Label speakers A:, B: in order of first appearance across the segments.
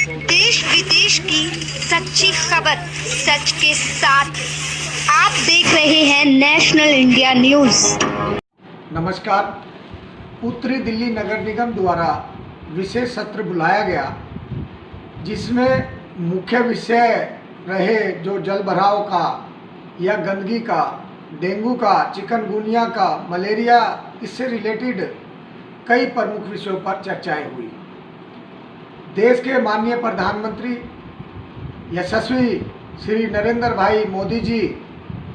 A: देश विदेश की सच्ची खबर सच के साथ। आप देख रहे हैं नेशनल इंडिया न्यूज।
B: नमस्कार। उत्तरी दिल्ली नगर निगम द्वारा विशेष सत्र बुलाया गया, जिसमें मुख्य विषय रहे जो जल भराव का या गंदगी का, डेंगू का, चिकनगुनिया का, मलेरिया, इससे रिलेटेड कई प्रमुख विषयों पर चर्चाएं हुई। देश के माननीय प्रधानमंत्री यशस्वी श्री नरेंद्र भाई मोदी जी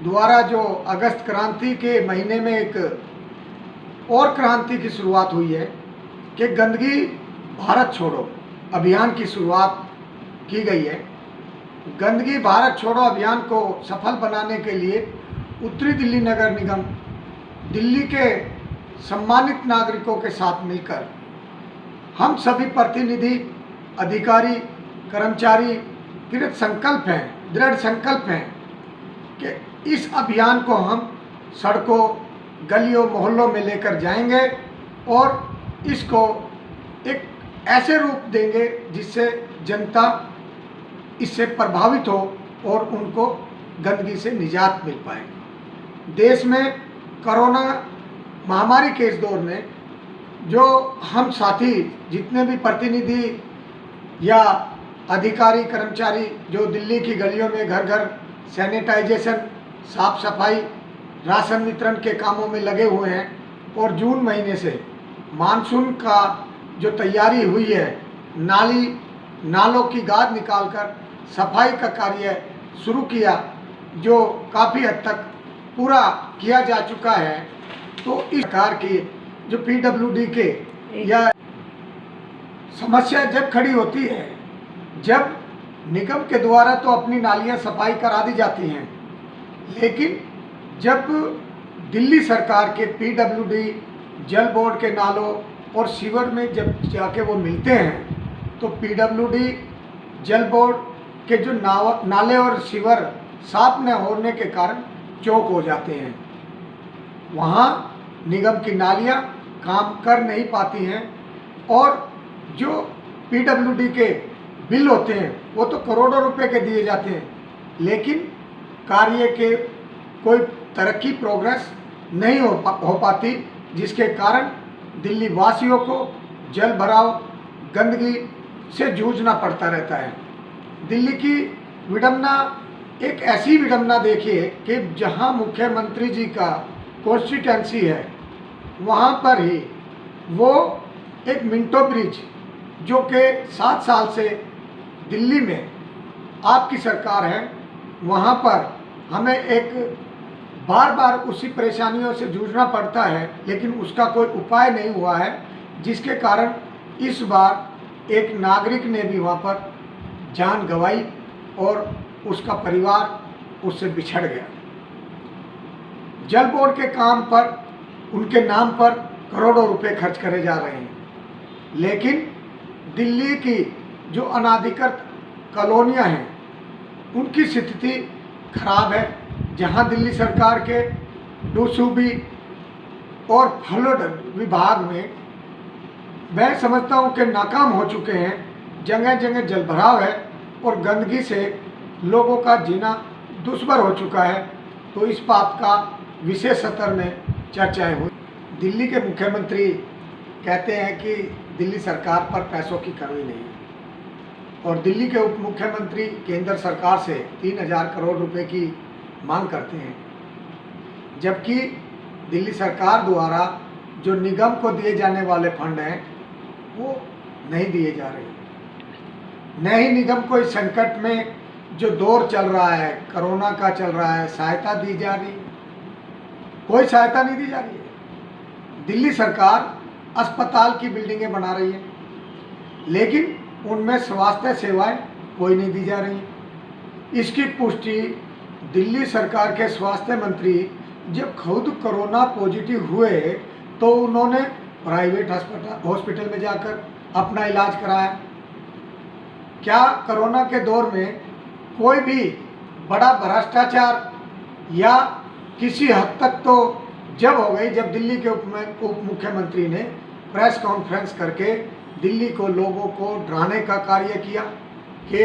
B: द्वारा जो अगस्त क्रांति के महीने में एक और क्रांति की शुरुआत हुई है कि गंदगी भारत छोड़ो अभियान की शुरुआत की गई है। गंदगी भारत छोड़ो अभियान को सफल बनाने के लिए उत्तरी दिल्ली नगर निगम दिल्ली के सम्मानित नागरिकों के साथ मिलकर हम सभी प्रतिनिधि, अधिकारी, कर्मचारी दृढ़ संकल्प हैं कि इस अभियान को हम सड़कों, गलियों, मोहल्लों में लेकर जाएंगे और इसको एक ऐसे रूप देंगे जिससे जनता इससे प्रभावित हो और उनको गंदगी से निजात मिल पाए। देश में कोरोना महामारी के इस दौर में जो हम साथी जितने भी प्रतिनिधि या अधिकारी, कर्मचारी जो दिल्ली की गलियों में घर घर सैनिटाइजेशन, साफ सफाई, राशन वितरण के कामों में लगे हुए हैं और जून महीने से मानसून का जो तैयारी हुई है, नालों की गाद निकालकर सफाई का कार्य शुरू किया, जो काफ़ी हद तक पूरा किया जा चुका है। तो इस प्रकार की जो पीडब्ल्यूडी के या समस्या जब खड़ी होती है, जब निगम के द्वारा तो अपनी नालियां सफाई करा दी जाती हैं, लेकिन जब दिल्ली सरकार के पीडब्ल्यूडी, जल बोर्ड के नालों और सीवर में जब जाके वो मिलते हैं तो पीडब्ल्यूडी, जल बोर्ड के जो नाले और सीवर साफ न होने के कारण चौक हो जाते हैं। वहाँ निगम की नालियाँ काम कर नहीं पाती हैं और जो पीडब्ल्यूडी के बिल होते हैं वो तो करोड़ों रुपए के दिए जाते हैं, लेकिन कार्य के कोई तरक्की, प्रोग्रेस नहीं हो पाती, जिसके कारण दिल्ली वासियों को जल भराव, गंदगी से जूझना पड़ता रहता है। दिल्ली की विडंबना एक ऐसी विडंबना देखिए कि जहां मुख्यमंत्री जी का कॉन्स्टिट्यूएंसी है, वहां पर ही वो एक मिंटो ब्रिज जो कि 7 साल से दिल्ली में आपकी सरकार है, वहाँ पर हमें एक बार उसी परेशानियों से जूझना पड़ता है, लेकिन उसका कोई उपाय नहीं हुआ है, जिसके कारण इस बार एक नागरिक ने भी वहाँ पर जान गंवाई और उसका परिवार उससे बिछड़ गया। जल बोर्ड के काम पर उनके नाम पर करोड़ों रुपए खर्च करे जा रहे हैं, लेकिन दिल्ली की जो अनाधिकृत कॉलोनियां हैं उनकी स्थिति खराब है। जहां दिल्ली सरकार के डूसूबी और फ्लड विभाग में मैं समझता हूं कि नाकाम हो चुके हैं। जगह जगह जल भराव है और गंदगी से लोगों का जीना दुश्वार हो चुका है। तो इस बात का विशेष सत्र में चर्चाएं हुई। दिल्ली के मुख्यमंत्री कहते हैं कि दिल्ली सरकार पर पैसों की कमी नहीं है और दिल्ली के उप मुख्यमंत्री केंद्र सरकार से 3000 करोड़ रुपए की मांग करते हैं, जबकि दिल्ली सरकार द्वारा जो निगम को दिए जाने वाले फंड हैं वो नहीं दिए जा रहे। न ही निगम को इस संकट में जो दौर चल रहा है, कोरोना का चल रहा है, सहायता दी जा रही है, कोई सहायता नहीं दी जा रही है। दिल्ली सरकार अस्पताल की बिल्डिंगें बना रही है, लेकिन उनमें स्वास्थ्य सेवाएं कोई नहीं दी जा रही। इसकी पुष्टि दिल्ली सरकार के स्वास्थ्य मंत्री जब खुद कोरोना पॉजिटिव हुए तो उन्होंने प्राइवेट हॉस्पिटल में जाकर अपना इलाज कराया। क्या कोरोना के दौर में कोई भी बड़ा भ्रष्टाचार या किसी हद तक तो जब हो गई जब दिल्ली के उप मुख्यमंत्री ने प्रेस कॉन्फ्रेंस करके दिल्ली को लोगों को डराने का कार्य किया कि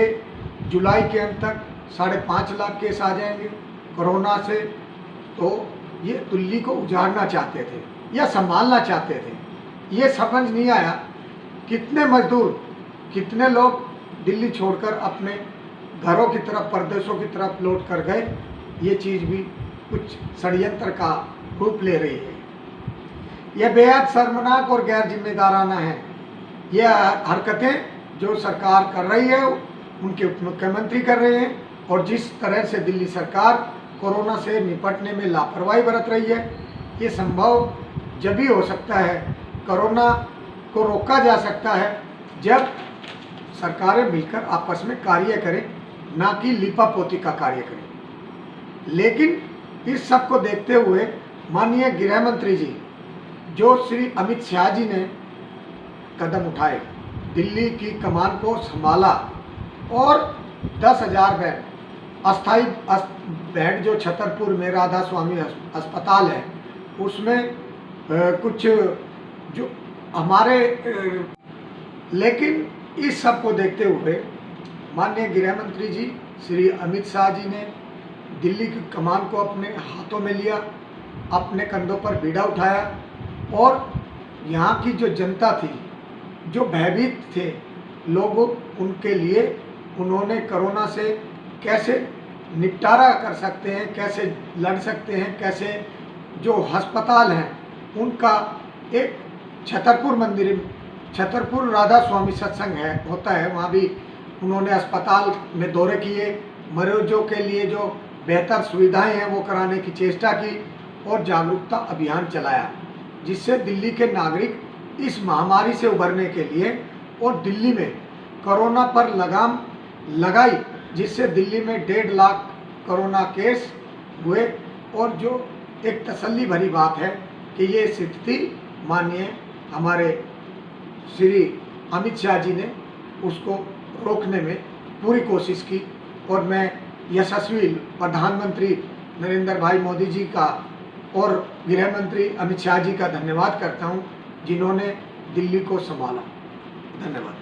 B: जुलाई के अंत तक 5.5 लाख केस आ जाएंगे कोरोना से। तो ये दिल्ली को उजाड़ना चाहते थे या संभालना चाहते थे। ये समझ नहीं आया कितने मजदूर, कितने लोग दिल्ली छोड़कर अपने घरों की तरफ, परदेशों की तरफ लौट कर गए। ये चीज़ भी कुछ षड्यंत्र का रूप ले रही है। यह बेहद शर्मनाक और गैर जिम्मेदाराना है। यह हरकतें जो सरकार कर रही है, उनके उप मुख्यमंत्री कर रहे हैं, और जिस तरह से दिल्ली सरकार कोरोना से निपटने में लापरवाही बरत रही है, ये संभव जब ही हो सकता है, कोरोना को रोका जा सकता है जब सरकारें मिलकर आपस में कार्य करें, ना कि लीपापोती का कार्य करें। लेकिन इस सब को देखते हुए माननीय गृह मंत्री जी, जो श्री अमित शाह जी ने कदम उठाए, दिल्ली की कमान को संभाला और 10,000 बेड अस्थाई बेड जो छतरपुर में राधा स्वामी अस्पताल है, उसमें कुछ जो हमारे लेकिन इस सब को देखते हुए माननीय गृह मंत्री जी श्री अमित शाह जी ने दिल्ली की कमान को अपने हाथों में लिया, अपने कंधों पर बीड़ा उठाया, और यहाँ की जो जनता थी, जो भयभीत थे लोग, उनके लिए उन्होंने कोरोना से कैसे निपटारा कर सकते हैं, कैसे लड़ सकते हैं, कैसे जो अस्पताल हैं उनका एक छतरपुर राधा स्वामी सत्संग होता है, वहाँ भी उन्होंने अस्पताल में दौरे किए, मरीजों के लिए जो बेहतर सुविधाएं हैं वो कराने की चेष्टा की और जागरूकता अभियान चलाया, जिससे दिल्ली के नागरिक इस महामारी से उभरने के लिए और दिल्ली में कोरोना पर लगाम लगाई, जिससे दिल्ली में 1.5 लाख कोरोना केस हुए। और जो एक तसल्ली भरी बात है कि ये स्थिति माननीय हमारे श्री अमित शाह जी ने उसको रोकने में पूरी कोशिश की, और मैं यशस्वी प्रधानमंत्री नरेंद्र भाई मोदी जी का और गृह मंत्री अमित शाह जी का धन्यवाद करता हूं, जिन्होंने दिल्ली को संभाला। धन्यवाद।